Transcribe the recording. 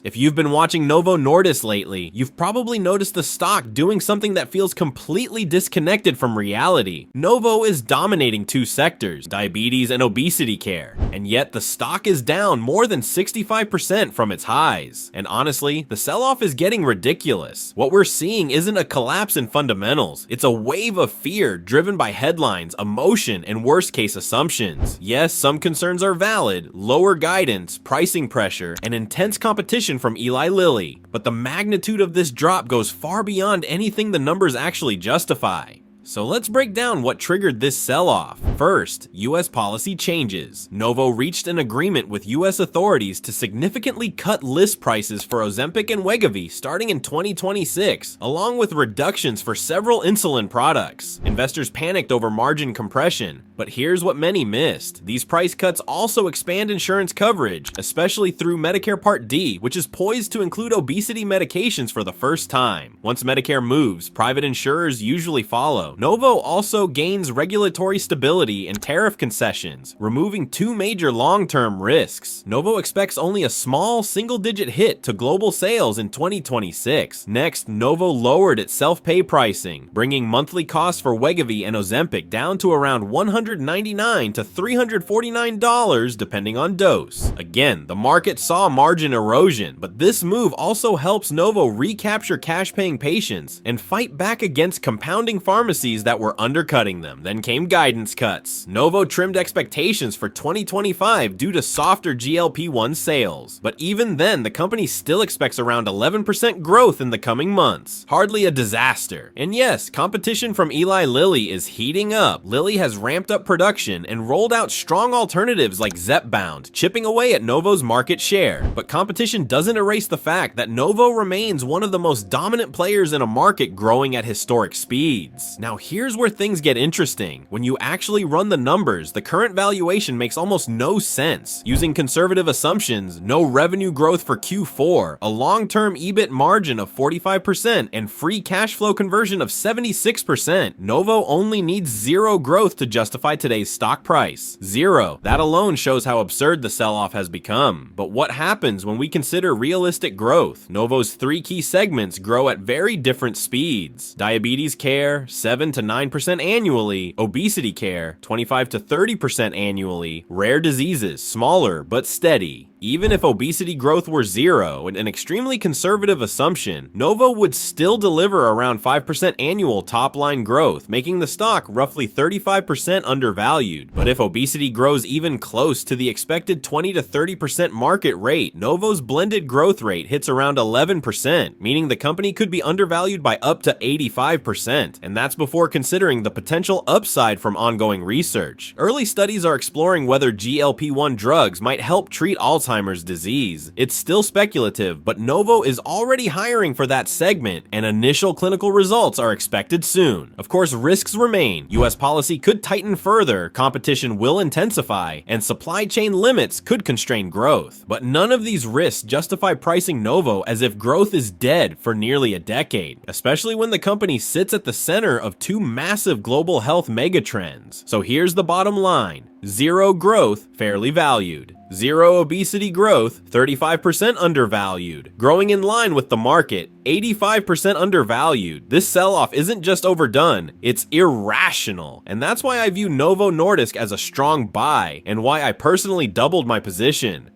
If you've been watching Novo Nordisk lately, you've probably noticed the stock doing something that feels completely disconnected from reality. Novo is dominating two sectors, diabetes and obesity care, and yet the stock is down more than 65% from its highs. And honestly, the sell-off is getting ridiculous. What we're seeing isn't a collapse in fundamentals, it's a wave of fear driven by headlines, emotion, and worst-case assumptions. Yes, some concerns are valid, lower guidance, pricing pressure, and intense competition from Eli Lilly, but the magnitude of this drop goes far beyond anything the numbers actually justify. So let's break down what triggered this sell-off. First, US policy changes. Novo reached an agreement with US authorities to significantly cut list prices for Ozempic and Wegovy starting in 2026, along with reductions for several insulin products. Investors panicked over margin compression, but here's what many missed. These price cuts also expand insurance coverage, especially through Medicare Part D, which is poised to include obesity medications for the first time. Once Medicare moves, private insurers usually follow. Novo also gains regulatory stability and tariff concessions, removing two major long-term risks. Novo expects only a small single-digit hit to global sales in 2026. Next, Novo lowered its self-pay pricing, bringing monthly costs for Wegovy and Ozempic down to around $199 to $349 depending on dose. Again, the market saw margin erosion, but this move also helps Novo recapture cash-paying patients and fight back against compounding pharmacies that were undercutting them. Then came guidance cuts. Novo trimmed expectations for 2025 due to softer GLP-1 sales. But even then, the company still expects around 11% growth in the coming months. Hardly a disaster. And yes, competition from Eli Lilly is heating up. Lilly has ramped up production and rolled out strong alternatives like Zepbound, chipping away at Novo's market share. But competition doesn't erase the fact that Novo remains one of the most dominant players in a market growing at historic speeds. Now here's where things get interesting. When you actually run the numbers, the current valuation makes almost no sense. Using conservative assumptions, no revenue growth for Q4, a long-term EBIT margin of 45%, and free cash flow conversion of 76%, Novo only needs zero growth to justify today's stock price. Zero. That alone shows how absurd the sell-off has become. But what happens when we consider realistic growth? Novo's three key segments grow at very different speeds. Diabetes care, 7 to 9% annually, obesity care, 25 to 30% annually, rare diseases, smaller but steady. Even if obesity growth were zero, an extremely conservative assumption, Novo would still deliver around 5% annual top-line growth, making the stock roughly 35% undervalued. But if obesity grows even close to the expected 20 to 30% market rate, Novo's blended growth rate hits around 11%, meaning the company could be undervalued by up to 85%, and that's before considering the potential upside from ongoing research. Early studies are exploring whether GLP-1 drugs might help treat Alzheimer's disease. It's still speculative, but Novo is already hiring for that segment, and initial clinical results are expected soon. Of course, risks remain. US policy could tighten further, competition will intensify, and supply chain limits could constrain growth. But none of these risks justify pricing Novo as if growth is dead for nearly a decade, especially when the company sits at the center of two massive global health megatrends. So here's the bottom line. Zero growth, fairly valued. Zero obesity growth, 35% undervalued. Growing in line with the market, 85% undervalued. This sell-off isn't just overdone, it's irrational. And that's why I view Novo Nordisk as a strong buy, and why I personally doubled my position.